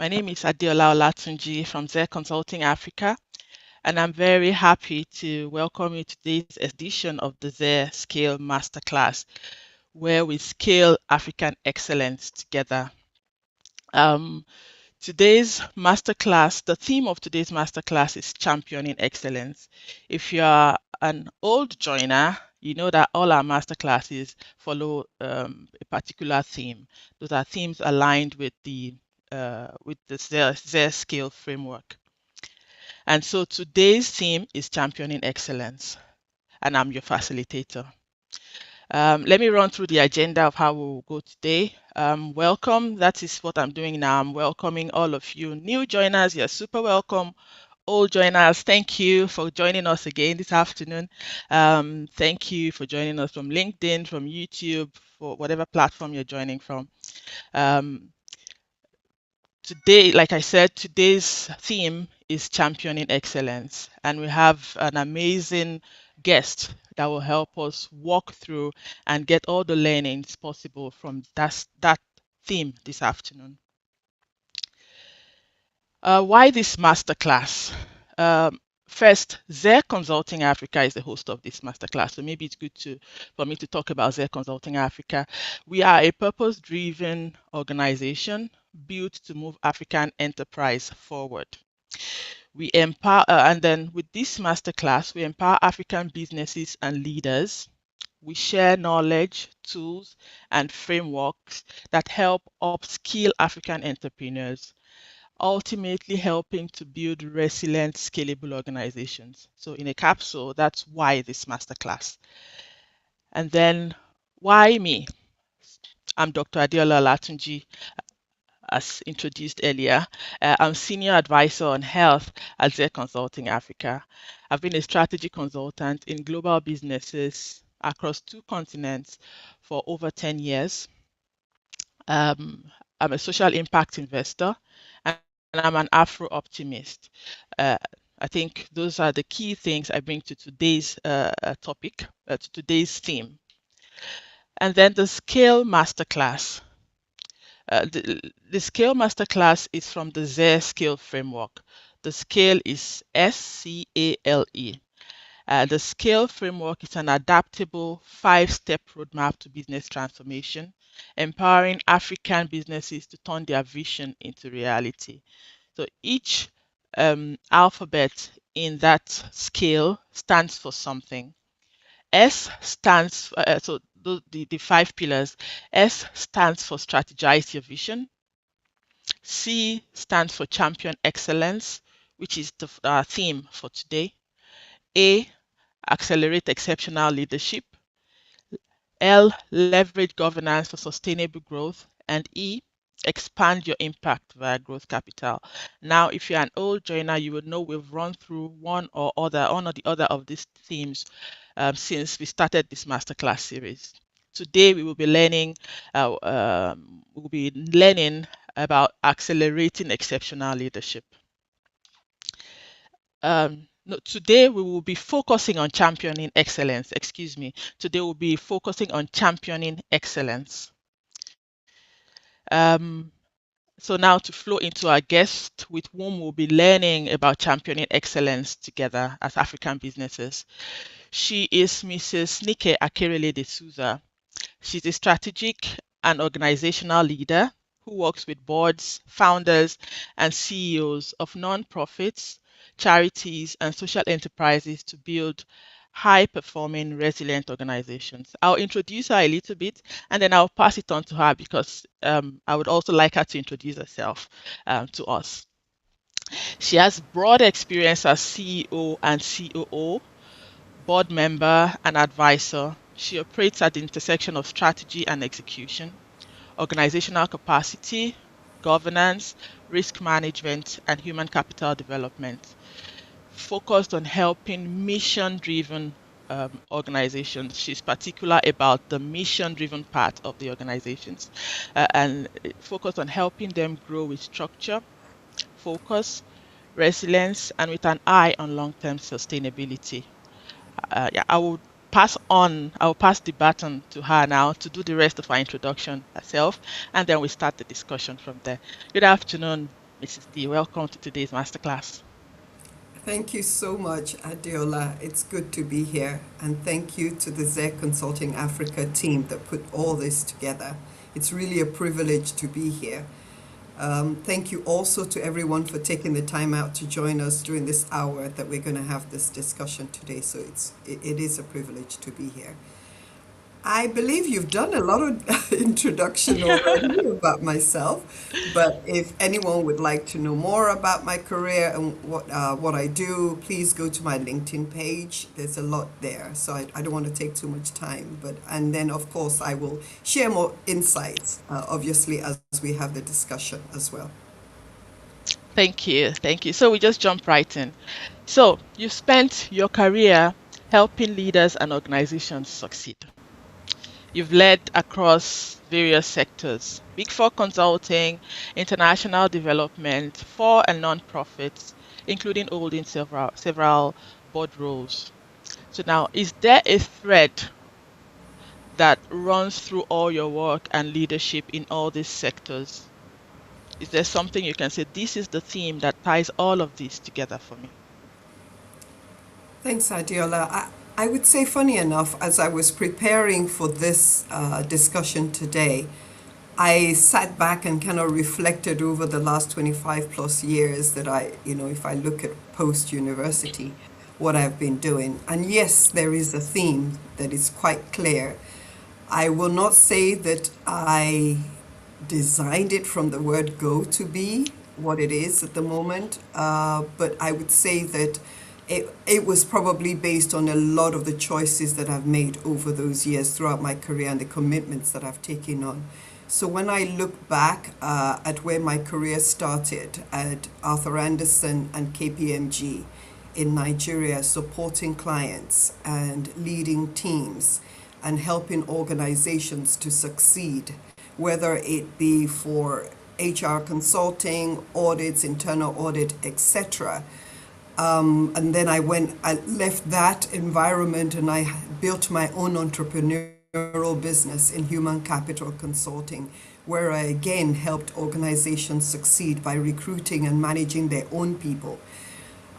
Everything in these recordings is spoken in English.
My name is Adeola Olatunji from ZER Consulting Africa, and I'm very happy to welcome you to today's edition of the ZER SCALE Masterclass, where we scale African excellence together. Today's masterclass, the theme of today's masterclass is championing excellence. If you are an old joiner, you know that all our masterclasses follow a particular theme. Those are themes aligned with the ZER scale framework. And so today's theme is championing excellence, and I'm your facilitator. Let me run through the agenda of how we'll go today. Welcome. That is what I'm doing now. I'm welcoming all of you new joiners. You're super welcome. Old joiners, thank you for joining us again this afternoon. Thank you for joining us from LinkedIn, from YouTube, for whatever platform you're joining from. Today, like I said, today's theme is championing excellence, and we have an amazing guest that will help us walk through and get all the learnings possible from that theme this afternoon. Why this masterclass? First, ZER Consulting Africa is the host of this masterclass, so maybe it's good for me to talk about ZER Consulting Africa. We are a purpose-driven organization built to move African enterprise forward. We empower, and then with this masterclass, we empower African businesses and leaders. We share knowledge, tools, and frameworks that help upskill African entrepreneurs, ultimately helping to build resilient, scalable organizations. So in a capsule, that's why this masterclass. And then why me? I'm Dr. Adeola Olatunji, as introduced earlier. I'm Senior Advisor on Health at ZER Consulting Africa. I've been a strategy consultant in global businesses across 2 continents for over 10 years. I'm a social impact investor, and I'm an Afro optimist. I think those are the key things I bring to today's topic, to today's theme. And then the SCALE Masterclass. The SCALE Masterclass is from the ZER scale framework. The scale is SCALE. The SCALE framework is an adaptable 5-step roadmap to business transformation, empowering African businesses to turn their vision into reality. So each alphabet in that scale stands for something. S stands for, the 5 pillars. S stands for strategize your vision. C stands for champion excellence, which is our theme for today. A, accelerate exceptional leadership. L, leverage governance for sustainable growth. And E, expand your impact via growth capital. Now, if you're an old joiner, you would know we've run through one or the other of these themes since we started this masterclass series. Today, we will be learning. About accelerating exceptional leadership. Today we will be focusing on championing excellence. Excuse me. Today we'll be focusing on championing excellence. So now to flow into our guest with whom we'll be learning about championing excellence together as African businesses. She is Mrs. Nike Akerele De-Souza. She's a strategic and organizational leader who works with boards, founders, and CEOs of non-profits, charities, and social enterprises to build high-performing, resilient organizations. I'll introduce her a little bit, and then I'll pass it on to her because I would also like her to introduce herself to us. She has broad experience as CEO and COO, board member, and advisor. She operates at the intersection of strategy and execution, organizational capacity, governance, risk management, and human capital development, focused on helping mission-driven organizations. She's particular about the mission-driven part of the organizations and focused on helping them grow with structure, focus, resilience, and with an eye on long-term sustainability. I will pass the baton to her now to do the rest of our introduction herself, and then we start the discussion from there. Good afternoon, Mrs. D, welcome to today's masterclass. Thank you so much, Adiola. It's good to be here. And thank you to the ZER Consulting Africa team that put all this together. It's really a privilege to be here. Thank you also to everyone for taking the time out to join us during this hour that we're going to have this discussion today. So it is a privilege to be here. I believe you've done a lot of introduction already about myself, but if anyone would like to know more about my career and what I do, please go to my LinkedIn page. There's a lot there, so I don't want to take too much time. And then of course I will share more insights, obviously as we have the discussion as well. Thank you. Thank you. So we just jump right in. So you spent your career helping leaders and organizations succeed. You've led across various sectors, Big Four consulting, international development, for and non-profits, including holding several board roles. So now, is there a thread that runs through all your work and leadership in all these sectors? Is there something you can say, this is the theme that ties all of this together for me? Thanks, Adiola. I would say, funny enough, as I was preparing for this discussion today, I sat back and kind of reflected over the last 25 plus years that if I look at post university, what I've been doing. And yes, there is a theme that is quite clear. I will not say that I designed it from the word go to be what it is at the moment, but I would say that it was probably based on a lot of the choices that I've made over those years throughout my career and the commitments that I've taken on. So when I look back at where my career started at Arthur Andersen and KPMG in Nigeria, supporting clients and leading teams and helping organizations to succeed, whether it be for HR consulting, audits, internal audit, etc. And then I left that environment and I built my own entrepreneurial business in human capital consulting, where I again helped organizations succeed by recruiting and managing their own people.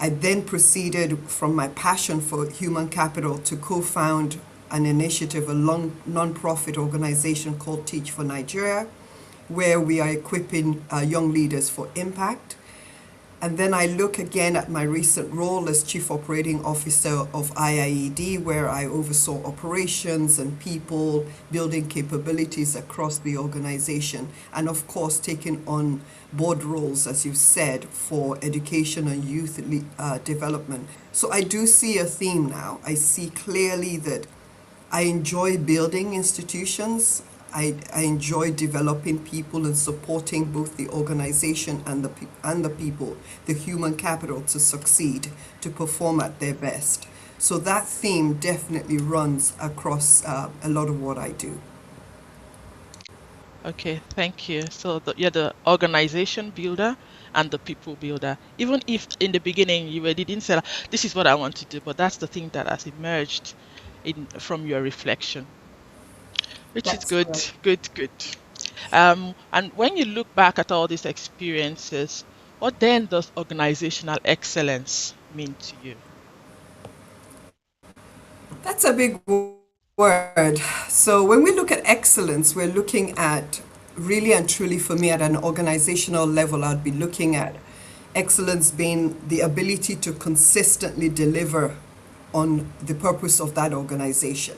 I then proceeded from my passion for human capital to co-found an initiative, a non-profit organization called Teach for Nigeria, where we are equipping young leaders for impact. And then I look again at my recent role as Chief Operating Officer of IIED, where I oversaw operations and people, building capabilities across the organization, and of course taking on board roles, as you said, for education and youth development. So I do see a theme now. I see clearly that I enjoy building institutions. I enjoy developing people and supporting both the organization and the people, the human capital to succeed, to perform at their best. So that theme definitely runs across a lot of what I do. Okay, thank you. So you're the organization builder and the people builder. Even if in the beginning didn't say, this is what I want to do, but that's the thing that has emerged from your reflection, which is That's good, correct. good. And when you look back at all these experiences, what then does organizational excellence mean to you? That's a big word. So when we look at excellence, we're looking at really and truly for me at an organizational level, I'd be looking at excellence being the ability to consistently deliver on the purpose of that organization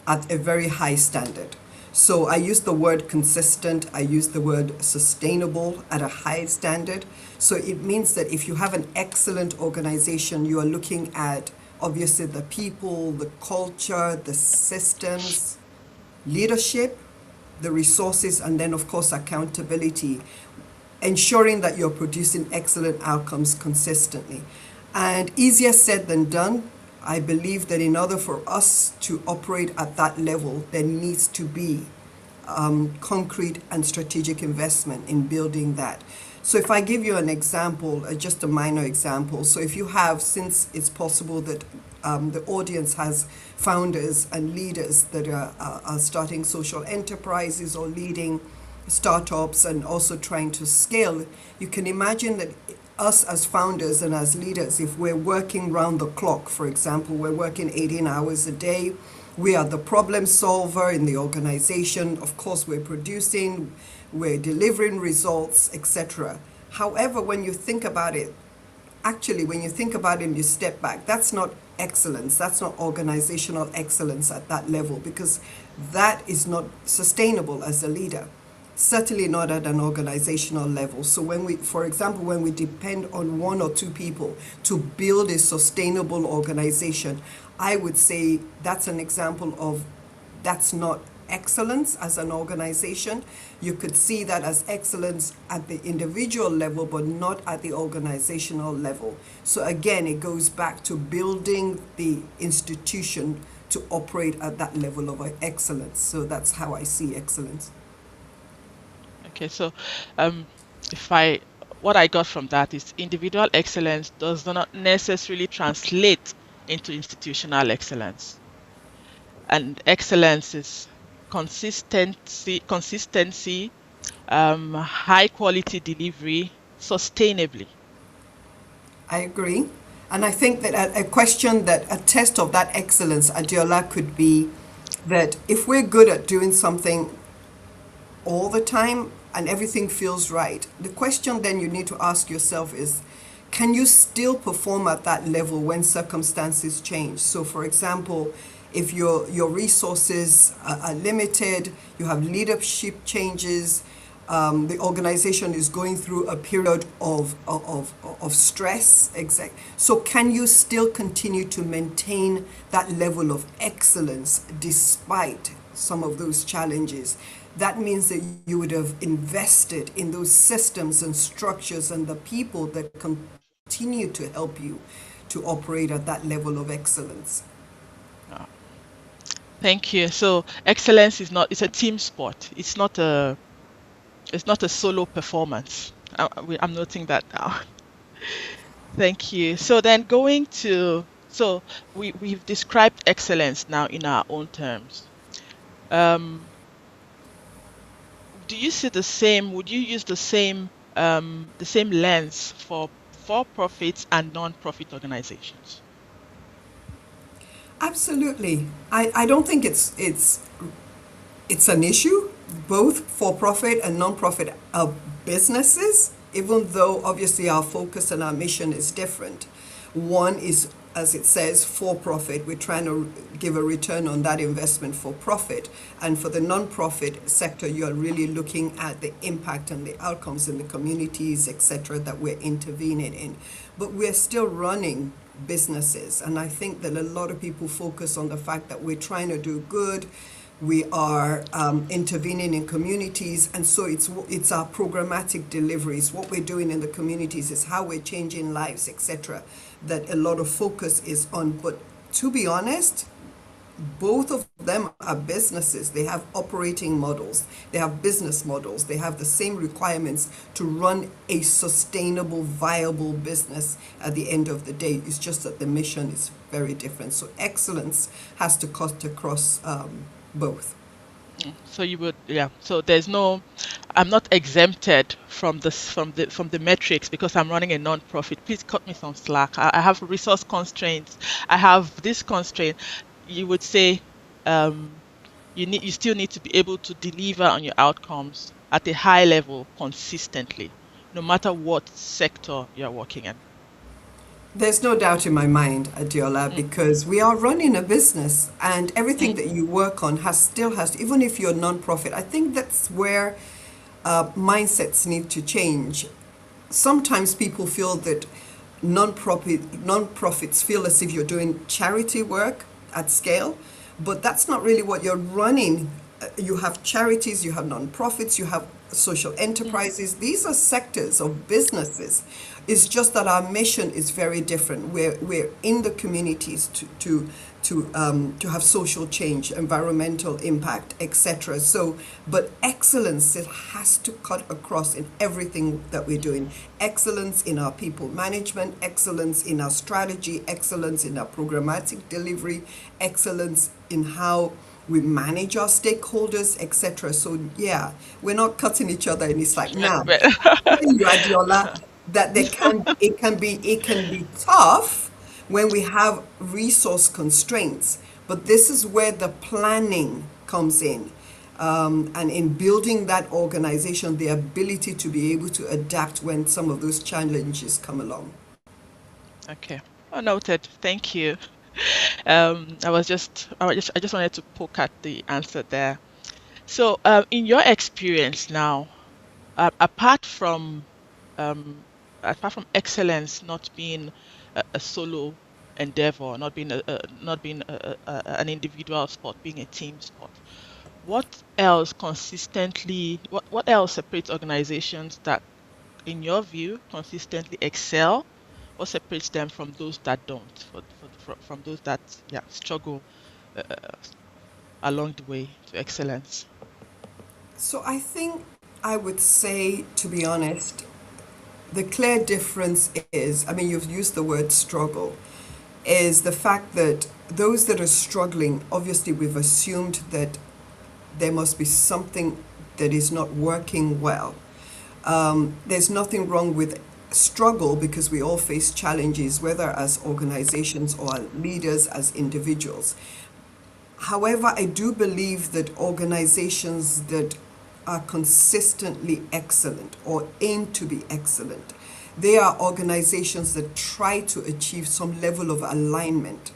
at a very high standard. So I use the word consistent, I use the word sustainable at a high standard. So it means that if you have an excellent organization, you are looking at obviously the people, the culture, the systems, leadership, the resources, and then of course accountability, ensuring that you're producing excellent outcomes consistently. And easier said than done. I believe that in order for us to operate at that level, there needs to be concrete and strategic investment in building that. So if I give you an example, just a minor example, so if you have, since it's possible that the audience has founders and leaders that are starting social enterprises or leading startups and also trying to scale, you can imagine that us as founders and as leaders, if we're working round the clock, for example, we're working 18 hours a day, we are the problem solver in the organization. Of course, we're producing, we're delivering results, etc. However, when you think about it, actually, when you think about it and you step back, that's not excellence. That's not organizational excellence at that level, because that is not sustainable as a leader. Certainly not at an organizational level. So when we, for example, when we depend on one or two people to build a sustainable organization, I would say that's an example of, that's not excellence as an organization. You could see that as excellence at the individual level, but not at the organizational level. So again, it goes back to building the institution to operate at that level of excellence. So that's how I see excellence. Okay, so um, if I what I got from that is individual excellence does not necessarily translate into institutional excellence. And excellence is consistency, high quality delivery, sustainably. I agree. And I think that a question that a test of that excellence, Adiola, could be that if we're good at doing something all the time and everything feels right, the question then you need to ask yourself is, can you still perform at that level when circumstances change? So, for example, if your resources are limited, you have leadership changes, the organization is going through a period of stress. Exact. So can you still continue to maintain that level of excellence despite some of those challenges? That means that you would have invested in those systems and structures and the people that continue to help you to operate at that level of excellence. Uh, Thank you. So excellence is not, it's a team sport. It's not a solo performance. I'm noting that now. Thank you. So then so we've described excellence now in our own terms. Um, do you see would you use the same lens for profits and non-profit organizations? Absolutely. I don't think it's an issue, both for profit and non-profit businesses, even though obviously our focus and our mission is different. One is, as it says, for profit. We're trying to give a return on that investment for profit. And for the non-profit sector, you're really looking at the impact and the outcomes in the communities, etc., that we're intervening in. But we're still running businesses. And I think that a lot of people focus on the fact that we're trying to do good, we are intervening in communities, and so it's our programmatic deliveries. What we're doing in the communities is how we're changing lives, etc., that a lot of focus is on. But to be honest, both of them are businesses. They have operating models, they have business models, they have the same requirements to run a sustainable, viable business at the end of the day. It's just that the mission is very different. So excellence has to cut across both. So you would, yeah. So I'm not exempted from the metrics because I'm running a non-profit. Please cut me some slack. I have resource constraints. I have this constraint. You would say, um, you still need to be able to deliver on your outcomes at a high level consistently, no matter what sector you're working in. There's no doubt in my mind, Adiola, Mm, because we are running a business and everything mm, that you work on still has, even if you're non-profit, I think that's where mindsets need to change. Sometimes people feel that non-profits feel as if you're doing charity work at scale, but that's not really what you're running. You have charities, you have non-profits, you have social mm, enterprises. These are sectors of businesses. It's just that our mission is very different. We're in the communities to have social change, environmental impact, etc. So, but excellence, it has to cut across in everything that we're doing. Excellence in our people management, excellence in our strategy, excellence in our programmatic delivery, excellence in how we manage our stakeholders, etc. So yeah, we're not cutting each other, and it's like now telling you, Adiola, that it can be tough when we have resource constraints. But this is where the planning comes in. And in building that organization, the ability to be able to adapt when some of those challenges come along. Okay. Oh, noted. Thank you. I just wanted to poke at the answer there. So, in your experience now, apart from um, apart from excellence not being a solo endeavor, not being an individual sport, being a team sport, what else separates organizations that, in your view, consistently excel? What separates them from those that don't, from those that, yeah, struggle uh, along the way to excellence? So I think I would say, to be honest, the clear difference is, I mean, you've used the word struggle, is the fact that those that are struggling, obviously, we've assumed that there must be something that is not working well. There's nothing wrong with struggle because we all face challenges, whether as organizations or leaders, as individuals. However, I do believe that organizations that are consistently excellent or aim to be excellent, they are organizations that try to achieve some level of alignment.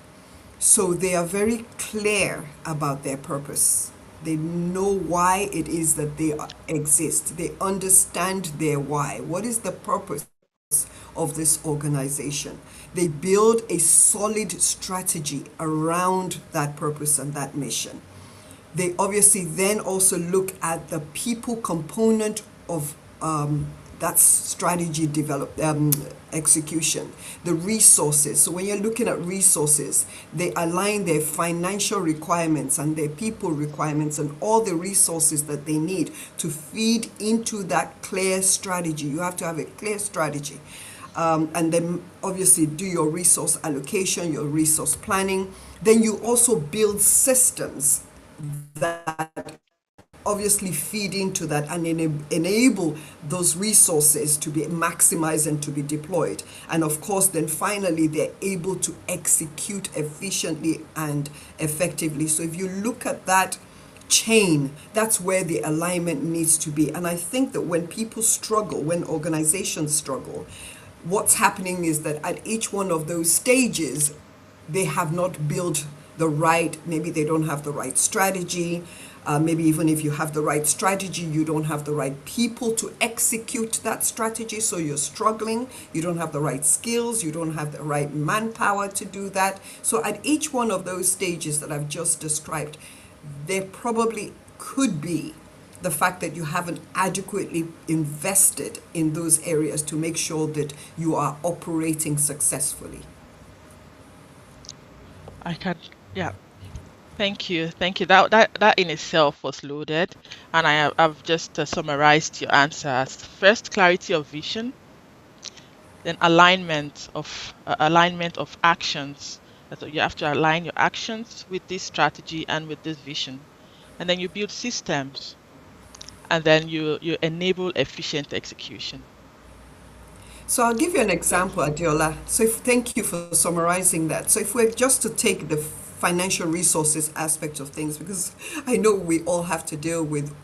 So they are very clear about their purpose. They know why it is that they exist. They understand their why. What is the purpose of this organization? They build a solid strategy around that purpose and that mission. They obviously then also look at the people component of that strategy execution, the resources. So when you're looking at resources, they align their financial requirements and their people requirements and all the resources that they need to feed into that clear strategy. You have to have a clear strategy. And then obviously do your resource allocation, your resource planning. Then you also build systems that obviously feed into that and enable those resources to be maximized and to be deployed. And of course, then finally, they're able to execute efficiently and effectively. So if you look at that chain, that's where the alignment needs to be. And I think that when people struggle, when organizations struggle, what's happening is that at each one of those stages, they have not built the right, maybe they don't have the right strategy. Maybe even if you have the right strategy, you don't have the right people to execute that strategy. So you're struggling. You don't have the right skills. You don't have the right manpower to do that. So at each one of those stages that I've just described, there probably could be the fact that you haven't adequately invested in those areas to make sure that you are operating successfully. I can, yeah. Thank you. Thank you. That in itself was loaded, and I've just summarized your answers. First, clarity of vision, then alignment of actions. So you have to align your actions with this strategy and with this vision, and then you build systems, and then you enable efficient execution. So I'll give you an example, Adiola. So thank you for summarizing that. So if we're just to take the financial resources aspect of things, because I know we all have to deal with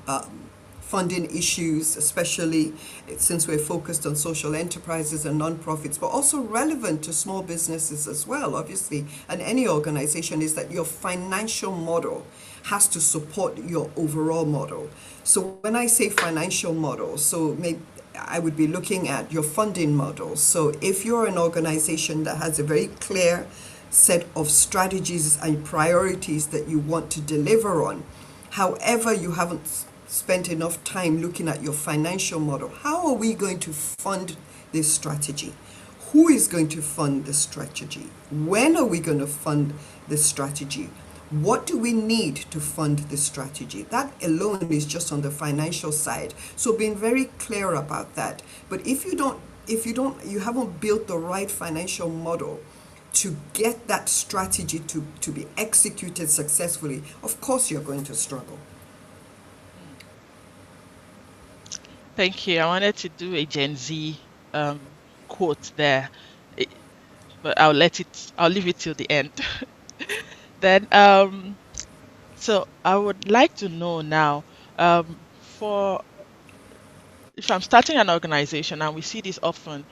funding issues, especially since we're focused on social enterprises and nonprofits, but also relevant to small businesses as well, obviously, and any organization, is that your financial model has to support your overall model. So when I say financial model, so maybe I would be looking at your funding model. So if you're an organization that has a very clear set of strategies and priorities that you want to deliver on, however, you haven't spent enough time looking at your financial model, how are we going to fund this strategy? Who is going to fund the strategy? When are we going to fund the strategy? What do we need to fund the strategy? That alone is just on the financial side. So being very clear about that. But if you haven't built the right financial model to get that strategy to be executed successfully, of course you're going to struggle. Mm. Thank you. I wanted to do a Gen Z quote there, eh, but I'll leave it till the end. Then, so I would like to know now, for if I'm starting an organization, and we see this often,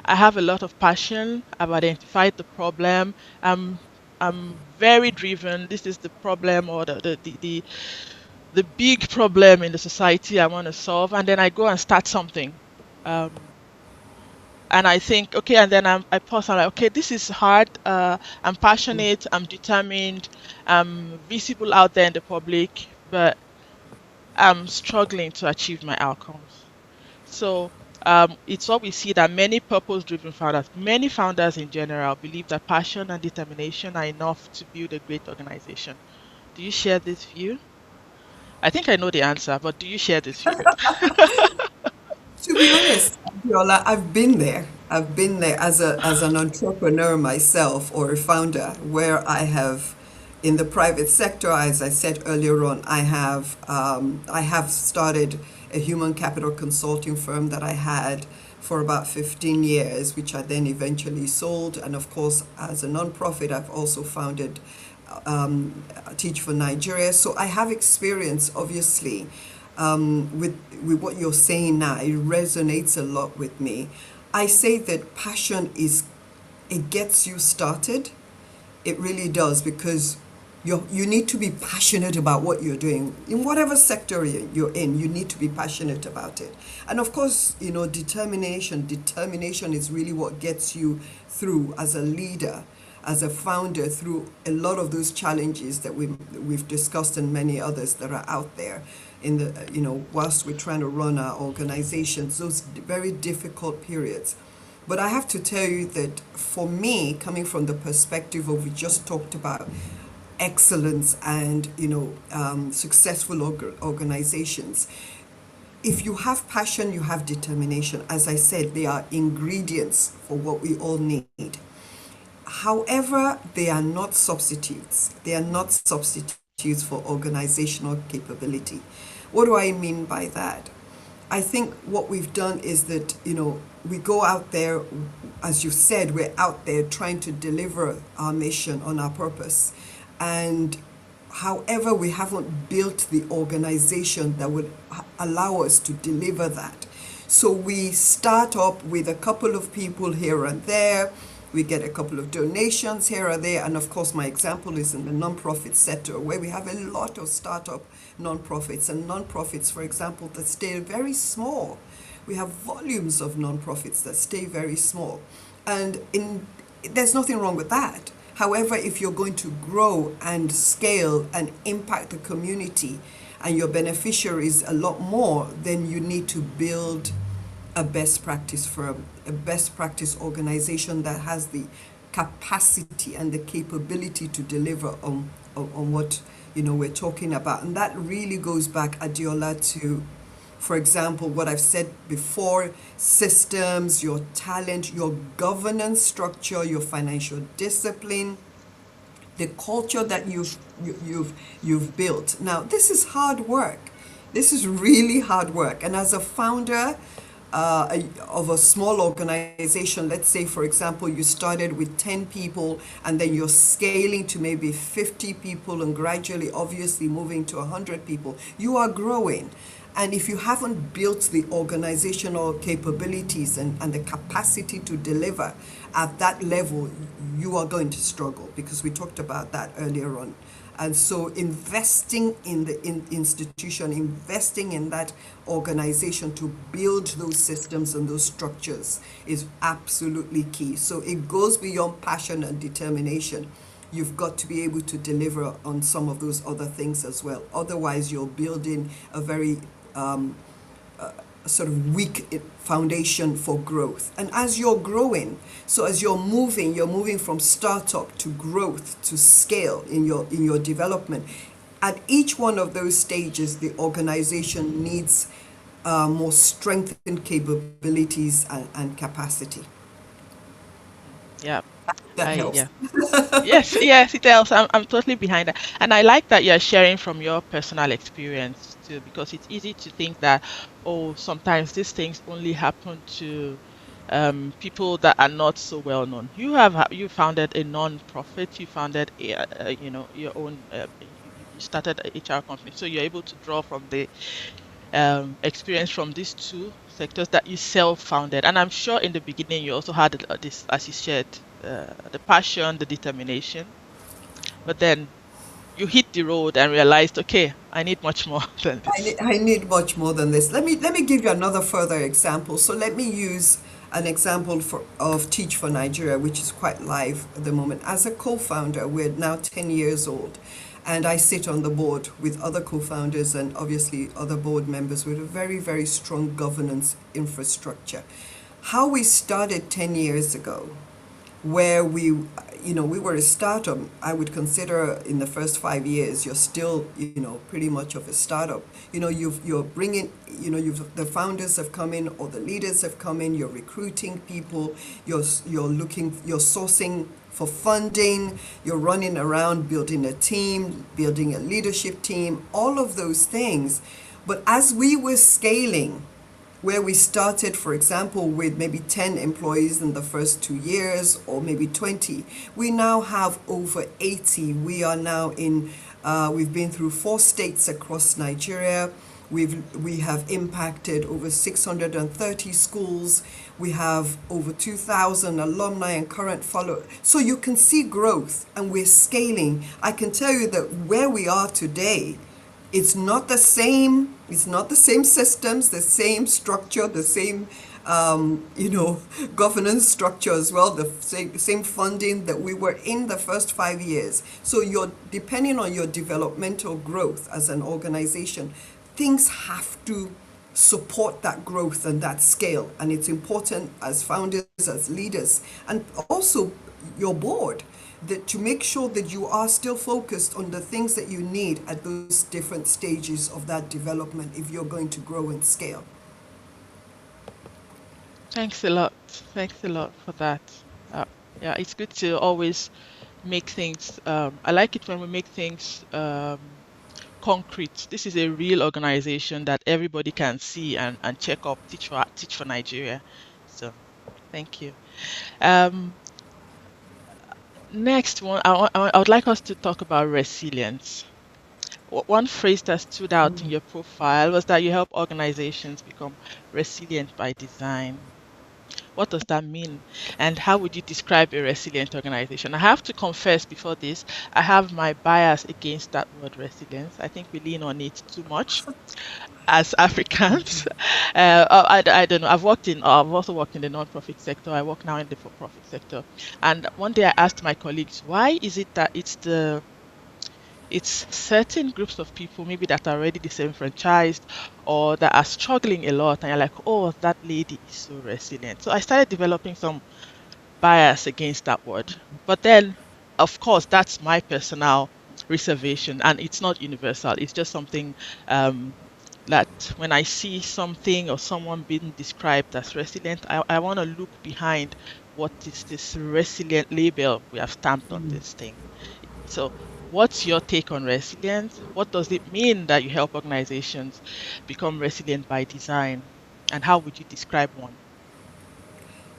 I have a lot of passion. I've identified the problem. I'm I'm very driven. This is the problem, or the big problem in the society I want to solve, and then I go and start something. Um, and I think, okay, and then I pause and I'm like, okay, this is hard. I'm passionate. I'm determined. I'm visible out there in the public, but I'm struggling to achieve my outcomes. So it's what we see that many purpose-driven founders, many founders in general, believe that passion and determination are enough to build a great organization. Do you share this view? I think I know the answer, but do you share this view? To be honest, Viola, I've been there. I've been there as an entrepreneur myself or a founder where I have in the private sector, as I said earlier on, I have started a human capital consulting firm that I had for about 15 years, which I then eventually sold. And of course, as a nonprofit, I've also founded Teach for Nigeria. So I have experience, obviously, with what you're saying now. It resonates a lot with me. I say that passion is, it gets you started. It really does, because you need to be passionate about what you're doing in whatever sector you're in. You need to be passionate about it, and of course, determination is really what gets you through as a leader, as a founder, through a lot of those challenges that we've discussed and many others that are out there in the whilst we're trying to run our organizations, those very difficult periods. But I have to tell you that for me, coming from the perspective of, we just talked about excellence and successful organizations. If you have passion, you have determination. As I said, they are ingredients for what we all need. However, they are not substitutes. They are not substitutes for organizational capability. What do I mean by that? I think what we've done is that, we go out there, as you said, we're out there trying to deliver our mission on our purpose. And however, we haven't built the organization that would allow us to deliver that. So we start up with a couple of people here and there. We get a couple of donations here or there. And of course, my example is in the nonprofit sector, where we have a lot of startup nonprofits and nonprofits, for example, that stay very small. We have volumes of nonprofits that stay very small. And there's nothing wrong with that. However, if you're going to grow and scale and impact the community and your beneficiaries a lot more, then you need to build a best practice firm, a best practice organization that has the capacity and the capability to deliver on what we're talking about. And that really goes back, Adiola, to, for example, what I've said before: systems, your talent, your governance structure, your financial discipline, the culture that you've built. Now, this is hard work. This is really hard work. And as a founder of a small organization, let's say, for example, you started with 10 people and then you're scaling to maybe 50 people and gradually, obviously, moving to 100 people, you are growing. And if you haven't built the organizational capabilities and the capacity to deliver at that level, you are going to struggle, because we talked about that earlier on. And so investing in the institution, investing in that organization to build those systems and those structures is absolutely key. So it goes beyond passion and determination. You've got to be able to deliver on some of those other things as well. Otherwise, you're building a very sort of weak foundation for growth. And as you're growing, so as you're moving from startup to growth to scale in your development. At each one of those stages, the organization needs more strengthened capabilities and capacity. Yeah. That helps. Yeah. Yes, yes, it helps. I'm totally behind that. And I like that you're sharing from your personal experience too, because it's easy to think that, oh, sometimes these things only happen to people that are not so well known. You founded a non-profit, you founded your own you started a HR company. So you're able to draw from the experience from these two sectors that you self-founded. And I'm sure in the beginning you also had this, as you shared, the passion, the determination, but then you hit the road and realized, okay, I need much more than this. I need much more than this. Let me give you another further example. So let me use an example of Teach for Nigeria, which is quite live at the moment. As a co-founder, we're now 10 years old, and I sit on the board with other co-founders and obviously other board members with a very, very strong governance infrastructure. How we started 10 years ago, where we were a startup. I would consider in the first 5 years you're still pretty much of a startup. You're bringing, the founders have come in or the leaders have come in, you're recruiting people, you're sourcing for funding, you're running around building a team, building a leadership team, all of those things. But as we were scaling, where we started, for example, with maybe 10 employees in the first 2 years or maybe 20, we now have over 80. We've been through 4 states across Nigeria. We have impacted over 630 schools. We have over 2,000 alumni and current followers. So you can see growth, and we're scaling. I can tell you that where we are today, it's not the same systems, the same structure, the same governance structure as well, the same funding that we were in the first 5 years. So you're depending on your developmental growth as an organization, things have to support that growth and that scale. And it's important as founders, as leaders, and also your board, that to make sure that you are still focused on the things that you need at those different stages of that development if you're going to grow and scale. Thanks a lot. Thanks a lot for that. Uh, yeah, it's good to always make things. I like it when we make things concrete. This is a real organization that everybody can see and check up. Teach for Nigeria. So thank you. Um, Next one, I would like us to talk about resilience. One phrase that stood out in your profile was that you help organizations become resilient by design. What does that mean? And how would you describe a resilient organization? I have to confess before this, I have my bias against that word resilience. I think we lean on it too much as Africans. I don't know. I've also worked in the non-profit sector. I work now in the for-profit sector. And one day I asked my colleagues, why is it that it's certain groups of people maybe that are already disenfranchised or that are struggling a lot, and you're like, oh, that lady is so resilient. So I started developing some bias against that word. But then, of course, that's my personal reservation, and it's not universal. It's just something um, that when I see something or someone being described as resilient, I want to look behind what is this resilient label we have stamped on this thing. So, what's your take on resilience? What does it mean that you help organizations become resilient by design? And how would you describe one?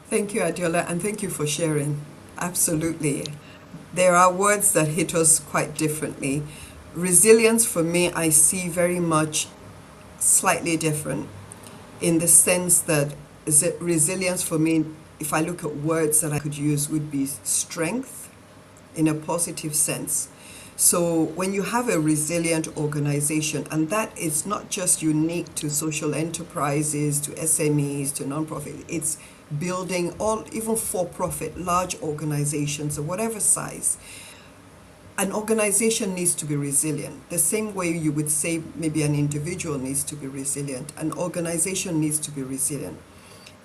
Thank you, Adiola, and thank you for sharing. Absolutely. There are words that hit us quite differently. Resilience for me, I see very much slightly different, in the sense that resilience for me, if I look at words that I could use, would be strength in a positive sense. So when you have a resilient organization, and that is not just unique to social enterprises, to SMEs, to nonprofit, it's building all, even for-profit, large organizations of whatever size. An organization needs to be resilient. The same way you would say maybe an individual needs to be resilient, an organization needs to be resilient.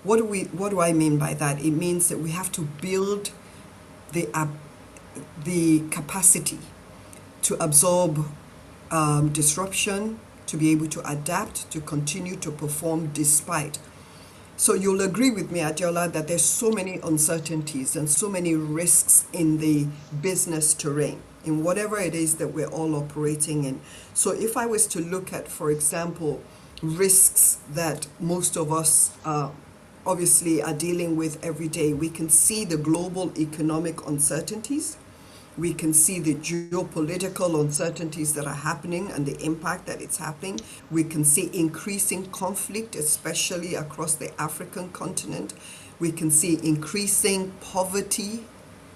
What do I mean by that? It means that we have to build the the capacity to absorb disruption, to be able to adapt, to continue to perform despite. So you'll agree with me, Adiola, that there's so many uncertainties and so many risks in the business terrain, in whatever it is that we're all operating in. So if I was to look at, for example, risks that most of us obviously are dealing with every day, we can see the global economic uncertainties. We can see the geopolitical uncertainties that are happening and the impact that it's happening. We can see increasing conflict, especially across the African continent. We can see increasing poverty,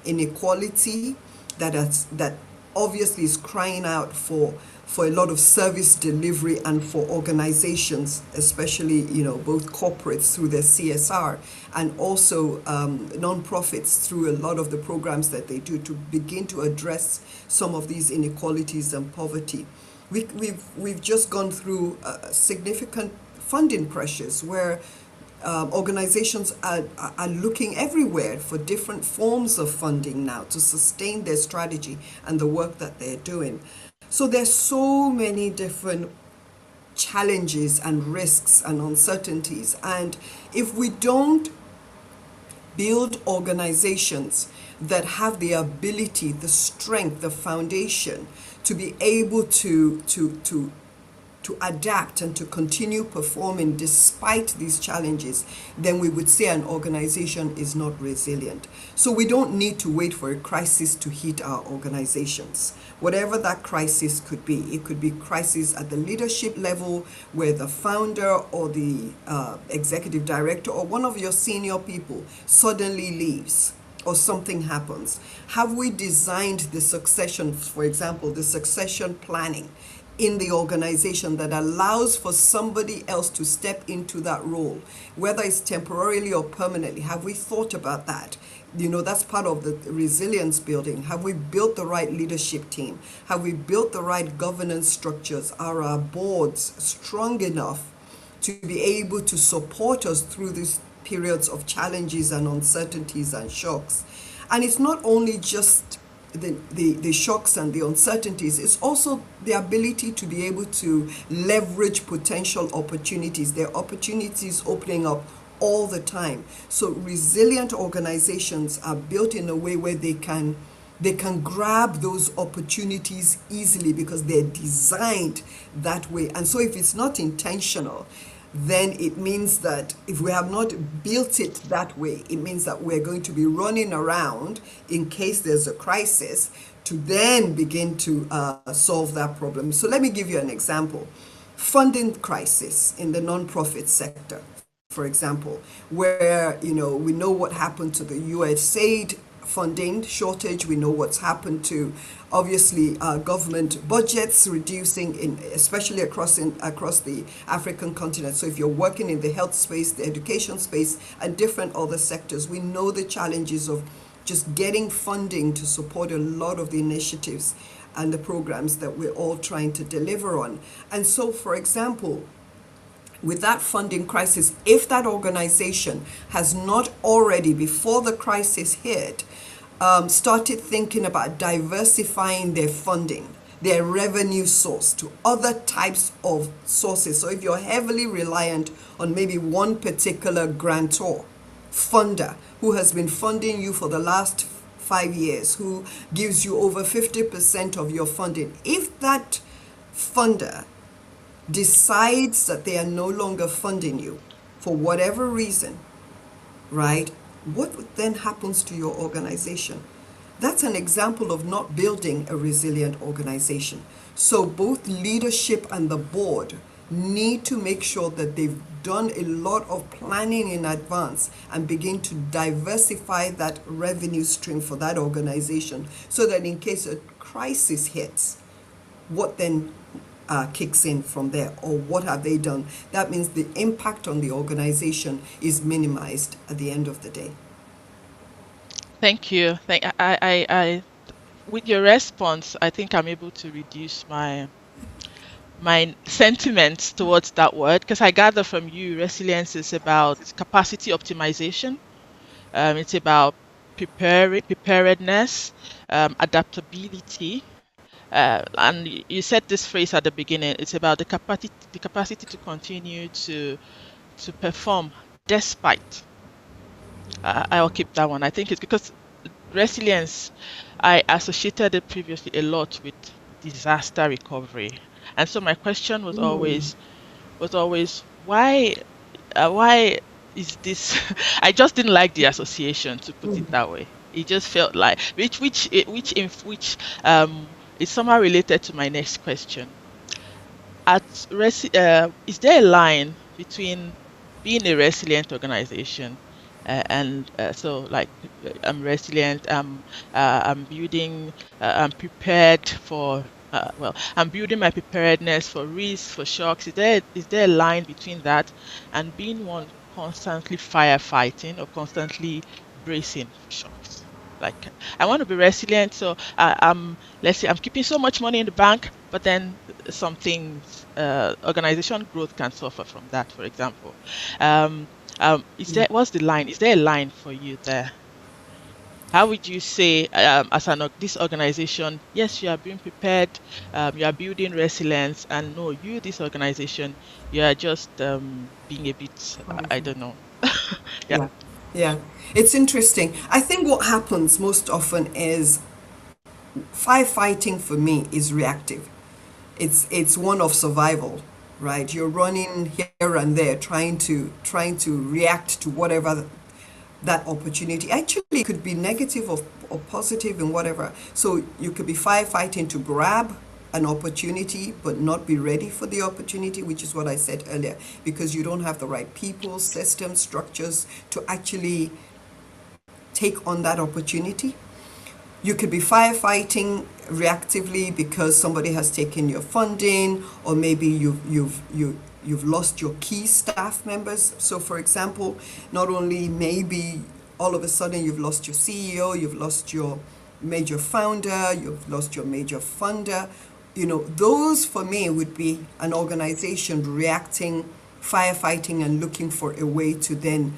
inequality that obviously is crying out for a lot of service delivery and for organizations, especially both corporates through their CSR and also nonprofits through a lot of the programs that they do to begin to address some of these inequalities and poverty. We've just gone through significant funding pressures where organizations are looking everywhere for different forms of funding now to sustain their strategy and the work that they're doing. So there's so many different challenges and risks and uncertainties. And if we don't build organizations that have the ability, the strength, the foundation to be able to adapt and to continue performing despite these challenges, then we would say an organization is not resilient. So we don't need to wait for a crisis to hit our organizations. Whatever that crisis could be, it could be crisis at the leadership level where the founder or the executive director or one of your senior people suddenly leaves or something happens. Have we designed the succession, for example, the succession planning in the organization that allows for somebody else to step into that role, whether it's temporarily or permanently? Have we thought about that? That's part of the resilience building. Have we built the right leadership team? Have we built the right governance structures? Are our boards strong enough to be able to support us through these periods of challenges and uncertainties and shocks? And it's not only just the shocks and the uncertainties, it's also the ability to be able to leverage potential opportunities. There are opportunities opening up all the time. So resilient organizations are built in a way where they can grab those opportunities easily because they're designed that way. And so if it's not intentional, then it means that if we have not built it that way, it means that we're going to be running around in case there's a crisis to then begin to solve that problem. So let me give you an example. Funding crisis in the nonprofit sector, for example, where we know what happened to the USAID funding shortage. We know what's happened to obviously government budgets reducing especially across the African continent. So if you're working in the health space, the education space, and different other sectors, we know the challenges of just getting funding to support a lot of the initiatives and the programs that we're all trying to deliver on. And so, for example, with that funding crisis, if that organization has not already, before the crisis hit, started thinking about diversifying their funding, their revenue source to other types of sources. So if you're heavily reliant on maybe one particular grantor, funder, who has been funding you for the last 5 years, who gives you over 50% of your funding, if that funder decides that they are no longer funding you for whatever reason, right? What then happens to your organization? That's an example of not building a resilient organization. So both leadership and the board need to make sure that they've done a lot of planning in advance and begin to diversify that revenue stream for that organization so that in case a crisis hits, what then kicks in from there, or what have they done? That means the impact on the organization is minimized at the end of the day. Thank you. With your response, I think I'm able to reduce my sentiments towards that word, because I gather from you resilience is about capacity optimization. It's about preparedness, adaptability. And you said this phrase at the beginning. It's about the capacity to continue to perform despite. I'll keep that one. I think it's because resilience, I associated it previously a lot with disaster recovery. And so my question was always why is this I just didn't like the association, to put it that way. It just felt like is somehow related to my next question. Is there a line between being a resilient organization and so like I'm resilient, I'm building, I'm prepared for I'm building my preparedness for risks, for shocks. Is there a line between that and being one constantly firefighting or constantly bracing for shocks? Like I want to be resilient, so let's say I'm keeping so much money in the bank, but then some things, organization growth can suffer from that, for example. What's the line? Is there a line for you there? How would you say, this organization, yes, you are being prepared, you are building resilience, and no, this organization, you are just being a bit, I don't know. Yeah. Yeah, yeah. It's interesting. I think what happens most often is firefighting for me is reactive. It's one of survival, right? You're running here and there, trying to react to whatever that opportunity. Actually, it could be negative or positive and whatever. So you could be firefighting to grab an opportunity but not be ready for the opportunity, which is what I said earlier, because you don't have the right people, systems, structures to actually take on that opportunity. You could be firefighting reactively because somebody has taken your funding, or maybe you've lost your key staff members. So, for example, not only maybe all of a sudden you've lost your CEO, you've lost your major founder, you've lost your major funder. Those for me would be an organization reacting, firefighting, and looking for a way to then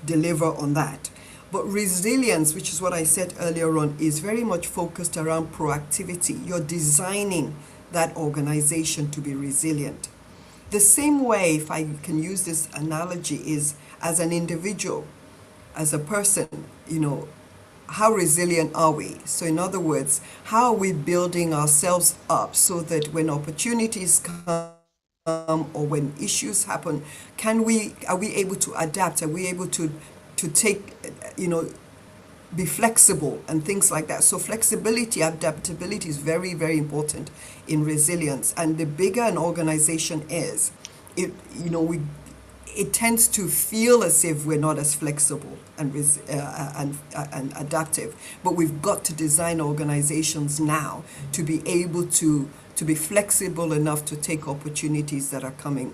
deliver on that. But resilience, which is what I said earlier on, is very much focused around proactivity. You're designing that organization to be resilient. The same way, if I can use this analogy, is as an individual, as a person, how resilient are we? So, in other words, how are we building ourselves up so that when opportunities come or when issues happen, are we able to adapt? Are we able to take, be flexible and things like that? So flexibility, adaptability is very, very important in resilience. And the bigger an organization is, it you know we it tends to feel as if we're not as flexible and adaptive. But we've got to design organizations now to be able to be flexible enough to take opportunities that are coming.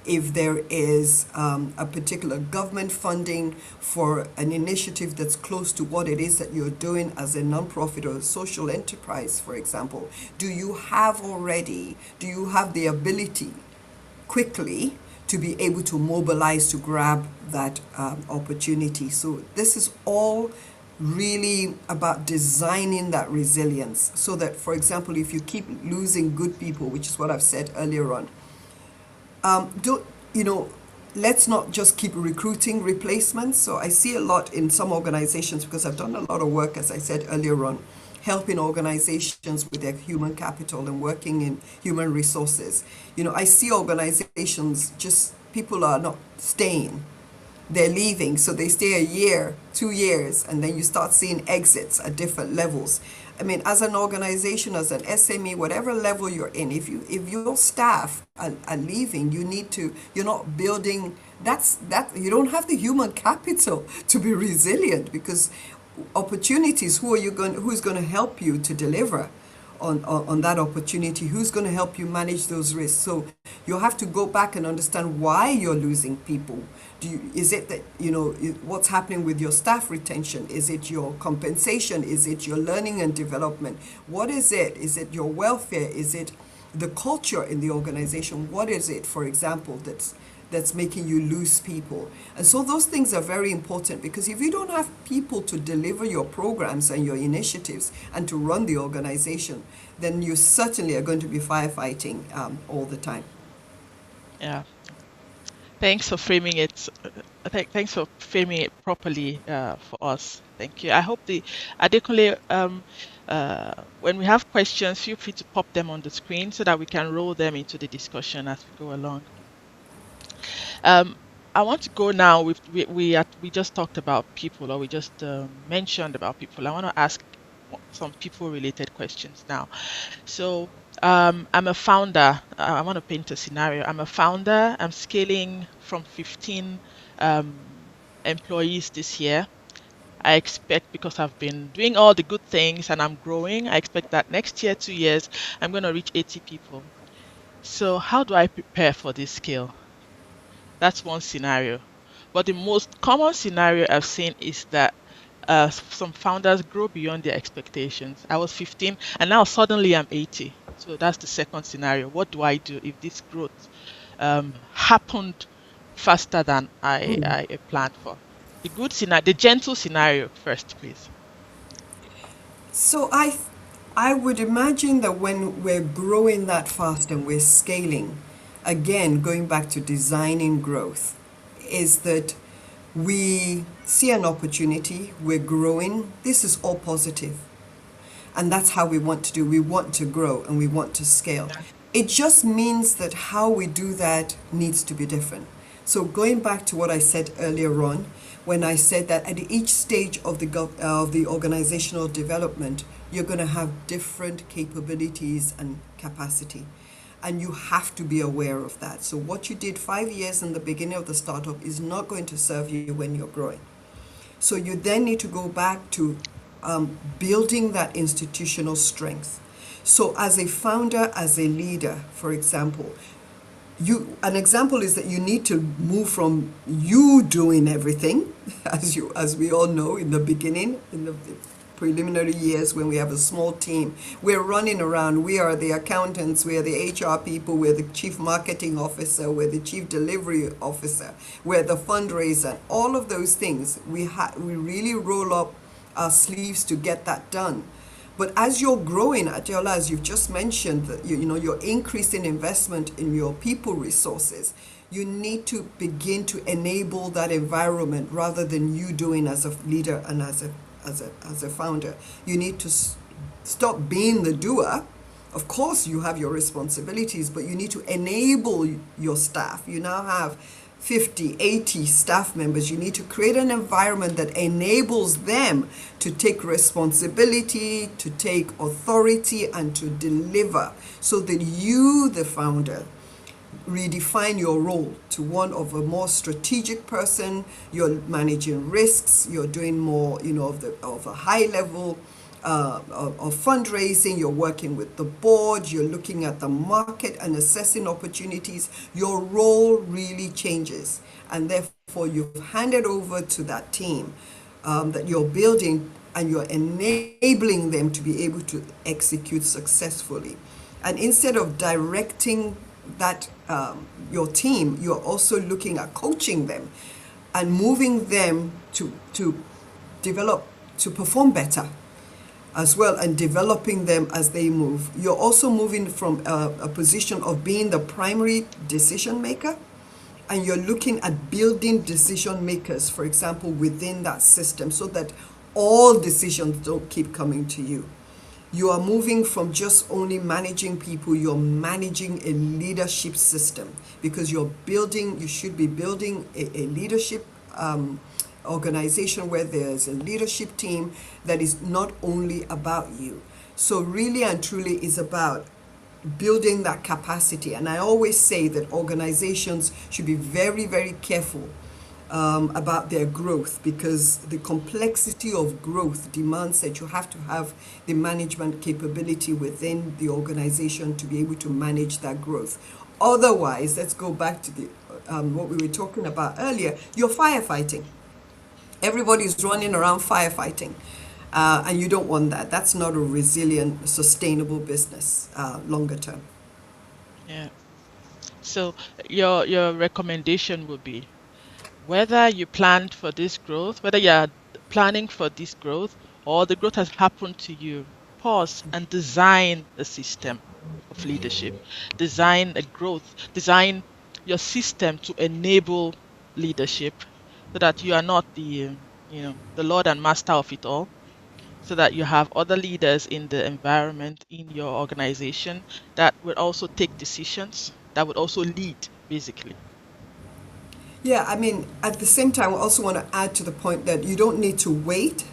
If there is a particular government funding for an initiative that's close to what it is that you're doing as a nonprofit or a social enterprise, for example, do you have the ability quickly to be able to mobilize to grab that opportunity? So this is all really about designing that resilience so that, for example, if you keep losing good people, which is what I've said earlier on, don't let's not just keep recruiting replacements. So I see a lot in some organizations, because I've done a lot of work, as I said earlier on, helping organizations with their human capital and working in human resources. I see organizations, just people are not staying, they're leaving. So they stay a year, 2 years, and then you start seeing exits at different levels. I mean, as an organization, as an SME, whatever level you're in, if your staff are leaving, you're not building, you don't have the human capital to be resilient, because opportunities, who's going to help you to deliver on that opportunity? Who's going to help you manage those risks? So you have to go back and understand why you're losing people. Is it that, what's happening with your staff retention? Is it your compensation? Is it your learning and development? What is it? Is it your welfare? Is it the culture in the organization? What is it, for example, that's making you lose people? And so those things are very important, because if you don't have people to deliver your programs and your initiatives and to run the organization, then you certainly are going to be firefighting all the time. Yeah. Thanks for framing it. Thanks for framing it properly for us. Thank you. I hope the adequately when we have questions, feel free to pop them on the screen so that we can roll them into the discussion as we go along. Um, I want to go now. We just talked about people, or we just mentioned about people. I want to ask some people related questions now. So I'm a founder. I want to paint a scenario. I'm a founder. I'm scaling from 15 employees this year. I expect, because I've been doing all the good things and I'm growing, I expect that next year, 2 years, I'm going to reach 80 people. So how do I prepare for this scale? That's one scenario. But the most common scenario I've seen is that some founders grow beyond their expectations. I was 15 and now suddenly I'm 80. So that's the second scenario. What do I do if this growth happened faster than I planned for? The good scenario, the gentle scenario first, please. So I would imagine that when we're growing that fast and we're scaling, again, going back to designing growth, is that we see an opportunity, we're growing, this is all positive. And that's how we want to do. We want to grow and we want to scale. Yeah. It just means that how we do that needs to be different. So going back to what I said earlier on, when I said that at each stage of the organizational development, you're going to have different capabilities and capacity. And you have to be aware of that. So what you did 5 years in the beginning of the startup is not going to serve you when you're growing. So you then need to go back to building that institutional strength. So as a founder, as a leader, for example, an example is that you need to move from you doing everything, as we all know in the beginning, in the preliminary years when we have a small team. We're running around. We are the accountants, we are the HR people, we're the chief marketing officer, we're the chief delivery officer, we're the fundraiser. All of those things, we really roll up our sleeves to get that done. But as you're growing, Adiola, as you've just mentioned, that you're increasing investment in your people resources. You need to begin to enable that environment rather than you doing as a leader and as a founder. You need to stop being the doer. Of course, you have your responsibilities, but you need to enable your staff. You now have 50, 80 staff members. You need to create an environment that enables them to take responsibility, to take authority, and to deliver, so that you, the founder, redefine your role to one of a more strategic person. You're managing risks. You're doing more, of a high level of fundraising. You're working with the board. You're looking at the market and assessing opportunities. Your role really changes, and therefore you've handed over to that team that you're building, and you're enabling them to be able to execute successfully. And instead of directing that your team, you're also looking at coaching them and moving them to develop, to perform better as well, and developing them as they move. You're also moving from a position of being the primary decision maker, and you're looking at building decision makers, for example, within that system, so that all decisions don't keep coming to you. You are moving from just only managing people, you're managing a leadership system, because you should be building a leadership organization where there's a leadership team that is not only about you. So really and truly is about building that capacity. And I always say that organizations should be very, very careful about their growth, because the complexity of growth demands that you have to have the management capability within the organization to be able to manage that growth. Otherwise, let's go back to what we were talking about earlier. You're firefighting. Everybody's running around firefighting, and you don't want that. That's not a resilient, sustainable business longer term. Yeah. So your recommendation would be, whether you planned for this growth, whether you're planning for this growth or the growth has happened to you, pause and design a system of leadership. Design a growth. Design your system to enable leadership so that you are not the Lord and master of it all, so that you have other leaders in the environment in your organization that will also take decisions, that would also lead, basically. Yeah, I mean, at the same time, I also want to add to the point that you don't need to wait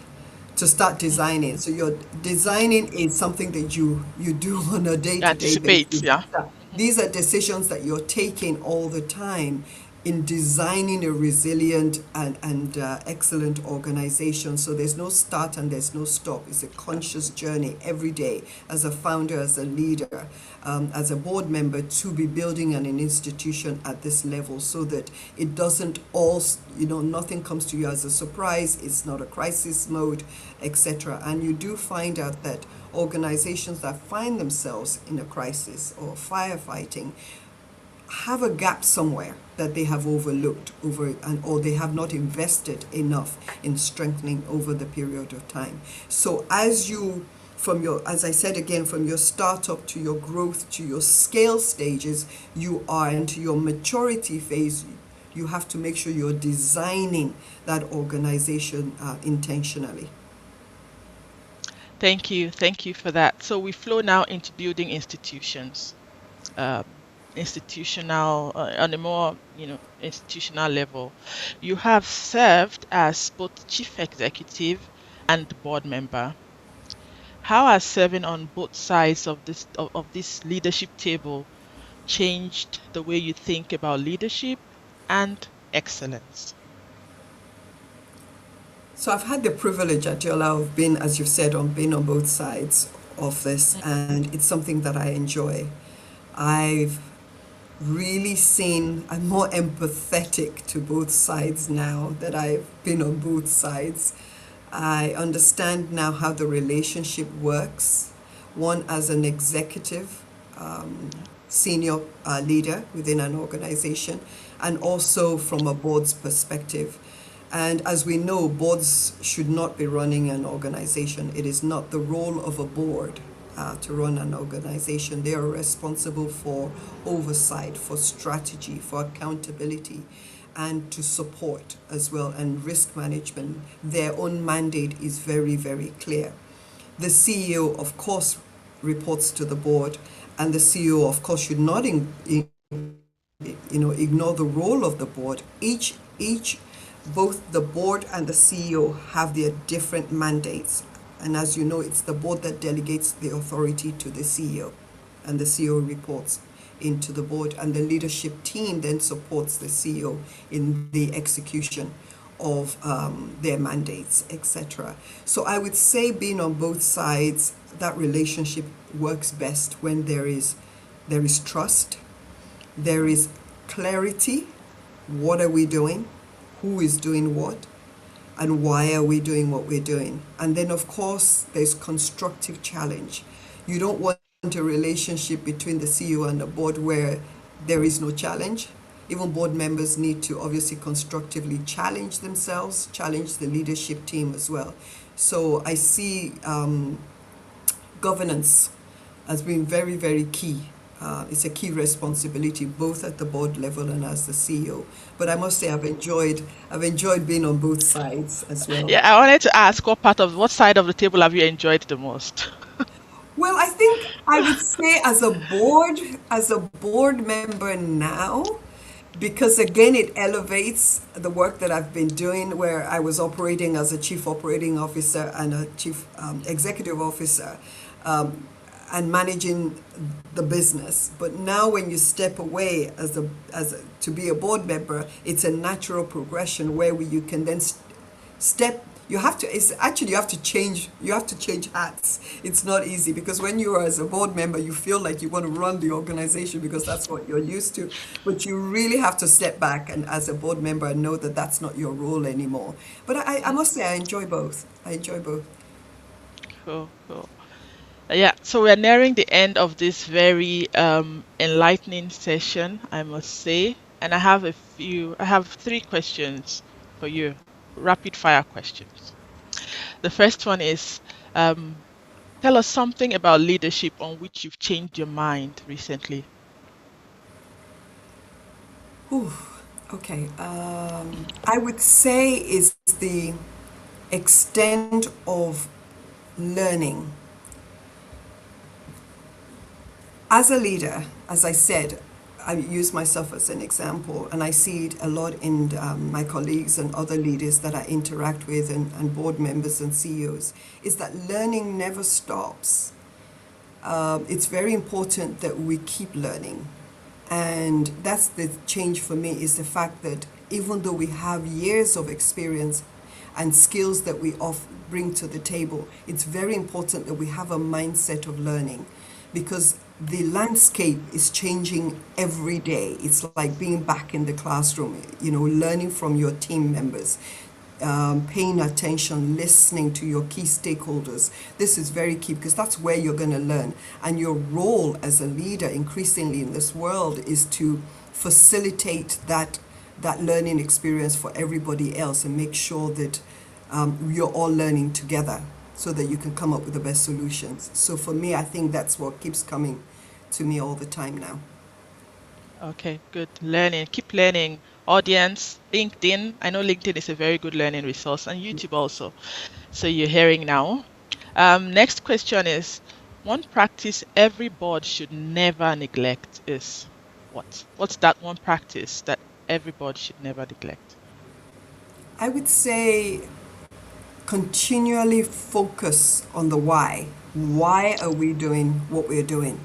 to start Mm. designing. So your designing is something that you do on a day-to-day Anticipate, basis. yeah. Hmm. These are decisions that you're taking all the time in designing a resilient and excellent organization. So there's no start and there's no stop. It's a conscious journey every day as a founder, as a leader, as a board member to be building an institution at this level so that it doesn't all, nothing comes to you as a surprise. It's not a crisis mode, etc. And you do find out that organizations that find themselves in a crisis or firefighting have a gap somewhere that they have overlooked or they have not invested enough in strengthening over the period of time. So as I said again, from your startup to your growth to your scale stages, you are into your maturity phase. You have to make sure you're designing that organization intentionally. Thank you for that. So we flow now into building institutions, institutional on a more institutional level. You have served as both chief executive and board member. How has serving on both sides of this leadership table changed the way you think about leadership and excellence? So I've had the privilege, Adiola, of being, as you've said, being on both sides of this, Mm. and it's something that I enjoy. I've really seen, I'm more empathetic to both sides now that I've been on both sides. I understand now how the relationship works. One as an executive, Yeah. senior leader within an organization, and also from a board's perspective. And as we know, boards should not be running an organization. It is not the role of a board to run an organization. They are responsible for oversight, for strategy, for accountability, and to support as well, and risk management. Their own mandate is very, very clear. The CEO, of course, reports to the board, and the CEO, of course, should not ignore the role of the board. Each both the board and the CEO have their different mandates, and as you know, it's the board that delegates the authority to the CEO, and the CEO reports into the board, and the leadership team then supports the CEO in the execution of their mandates, etc. So I would say, being on both sides, that relationship works best when there is trust, there is clarity. What are we doing? Who is doing what? And why are we doing what we're doing? And then, of course, there's constructive challenge. You don't want a relationship between the CEO and the board where there is no challenge. Even board members need to obviously constructively challenge themselves, challenge the leadership team as well. So I see governance as being very, very key. It's a key responsibility both at the board level and as the CEO. But I must say I've enjoyed being on both sides as well. Yeah, I wanted to ask what side of the table have you enjoyed the most? Well, I think I would say as a board member now, because again it elevates the work that I've been doing, where I was operating as a chief operating officer and a chief executive officer, and managing the business. But now when you step away to be a board member, it's a natural progression where you can then step you have to it's actually you have to change hats. It's not easy, because when you are as a board member, you feel like you want to run the organization because that's what you're used to, but you really have to step back and as a board member know that that's not your role anymore. But I must say I enjoy both. Cool, cool. Yeah, so we're nearing the end of this very enlightening session, I must say. And I have three questions for you, rapid fire questions. The first one is, um, tell us something about leadership on which you've changed your mind recently. Ooh, okay. I would say is the extent of learning. As a leader, as I said, I use myself as an example, and I see it a lot in my colleagues and other leaders that I interact with, and board members and CEOs, is that learning never stops. It's very important that we keep learning. And that's the change for me, is the fact that even though we have years of experience and skills that we bring to the table, it's very important that we have a mindset of learning, because the landscape is changing every day. It's like being back in the classroom, learning from your team members, paying attention, listening to your key stakeholders. This is very key, because that's where you're going to learn. And your role as a leader increasingly in this world is to facilitate that learning experience for everybody else, and make sure that you're all learning together so that you can come up with the best solutions. So for me, I think that's what keeps coming to me all the time now. Okay, good. Learning, keep learning. Audience, LinkedIn. I know LinkedIn is a very good learning resource, and YouTube also. So you're hearing now. Next question is, one practice every board should never neglect is what? What's that one practice that every board should never neglect? I would say continually focus on the why. Why are we doing what we're doing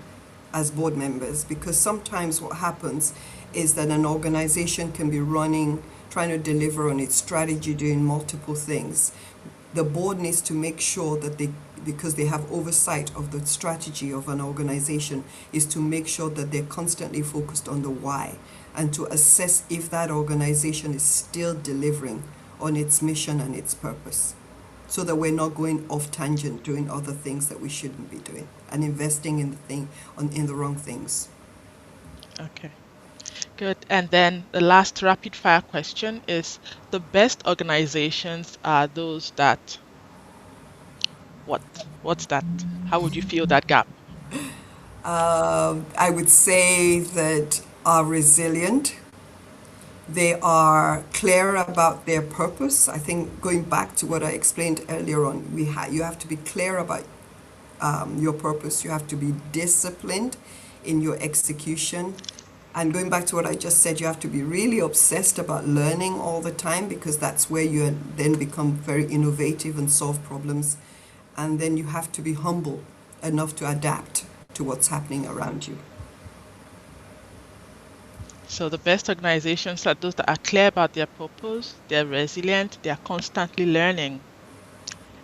as board members? Because sometimes what happens is that an organization can be running, trying to deliver on its strategy, doing multiple things. The board needs to make sure that because they have oversight of the strategy of an organization, is to make sure that they're constantly focused on the why, and to assess if that organization is still delivering on its mission and its purpose, so that we're not going off tangent doing other things that we shouldn't be doing, and investing in the wrong things. Okay, good. And then the last rapid fire question is, the best organizations are those that what? What's that? How would you fill that gap? I would say that are resilient. They are clear about their purpose. I think, going back to what I explained earlier on, you have to be clear about your purpose. You have to be disciplined in your execution. And going back to what I just said, you have to be really obsessed about learning all the time, because that's where you then become very innovative and solve problems. And then you have to be humble enough to adapt to what's happening around you. So the best organizations are those that are clear about their purpose, they're resilient, they are constantly learning,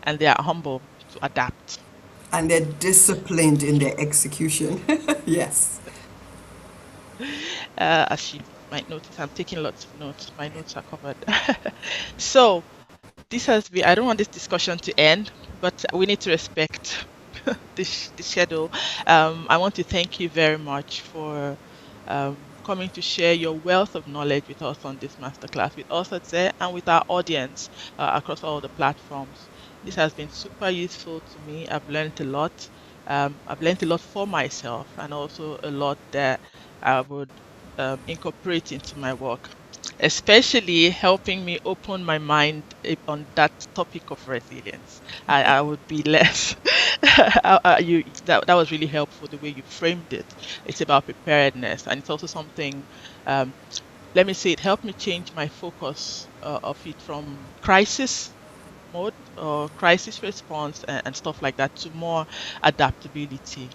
and they are humble to adapt. And they're disciplined in their execution. Yes. As you might notice, I'm taking lots of notes. My notes are covered. So this has been, I don't want this discussion to end, but we need to respect the schedule. I want to thank you very much for coming to share your wealth of knowledge with us on this masterclass, with us at ZER and with our audience across all the platforms. This has been super useful to me. I've learned a lot. I've learned a lot for myself, and also a lot that I would incorporate into my work, especially helping me open my mind on that topic of resilience. I would be less. That was really helpful the way you framed it. It's about preparedness, and it's also something. Um, Let me say it helped me change my focus of it from crisis mode or crisis response and stuff like that to more adaptability,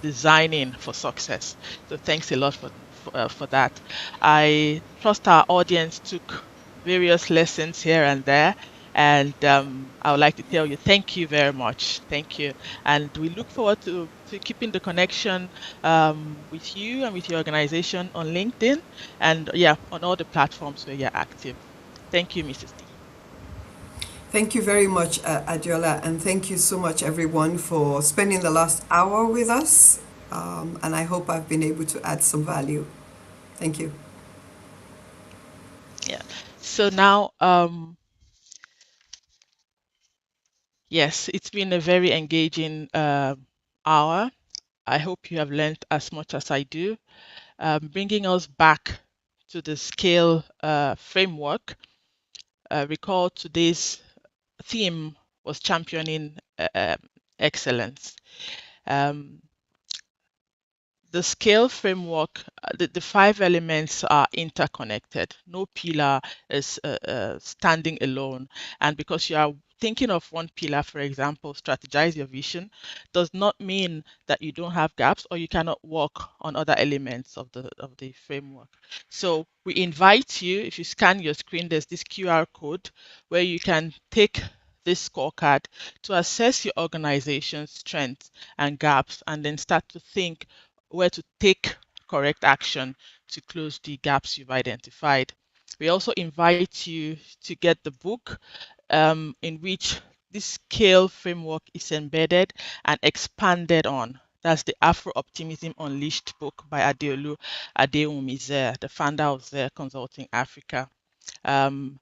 designing for success. So thanks a lot for that. I trust our audience took various lessons here and there. And I would like to tell you, thank you very much. Thank you. And we look forward to keeping the connection with you and with your organization on LinkedIn and, yeah, on all the platforms where you're active. Thank you, Mrs. D. Thank you very much, Adiola, and thank you so much, everyone, for spending the last hour with us. And I hope I've been able to add some value. Thank you. Yeah. So now, yes, it's been a very engaging hour. I hope you have learned as much as I do. Bringing us back to the SCALE framework. Recall today's theme was championing excellence. Um, the SCALE framework, the five elements are interconnected. No pillar is standing alone. And because you are thinking of one pillar, for example, strategize your vision, does not mean that you don't have gaps or you cannot work on other elements of the framework. So we invite you, if you scan your screen, there's this QR code where you can take this scorecard to assess your organization's strengths and gaps and then start to think where to take correct action to close the gaps you've identified. We also invite you to get the book in which this scale framework is embedded and expanded on. That's the Afro Optimism Unleashed book by Adeolu Adewumi ZER, the founder of ZER Consulting Africa. Um,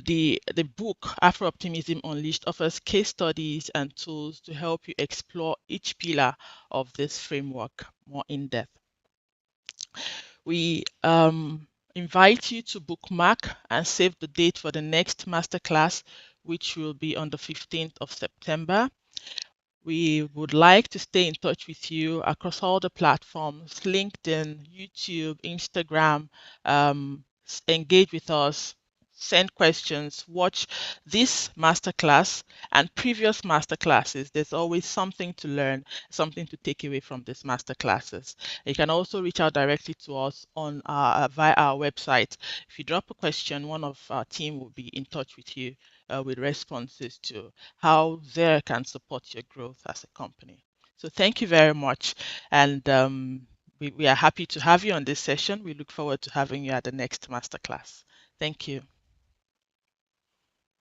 the book Afro Optimism Unleashed offers case studies and tools to help you explore each pillar of this framework more in depth. We invite you to bookmark and save the date for the next masterclass, which will be on the 15th of September. We would like to stay in touch with you across all the platforms: LinkedIn, YouTube, Instagram. Engage with us, send questions, watch this masterclass and previous masterclasses. There's always something to learn, something to take away from these masterclasses. You can also reach out directly to us on via our website. If you drop a question, one of our team will be in touch with you with responses to how ZER can support your growth as a company. So thank you very much. And we are happy to have you on this session. We look forward to having you at the next masterclass. Thank you.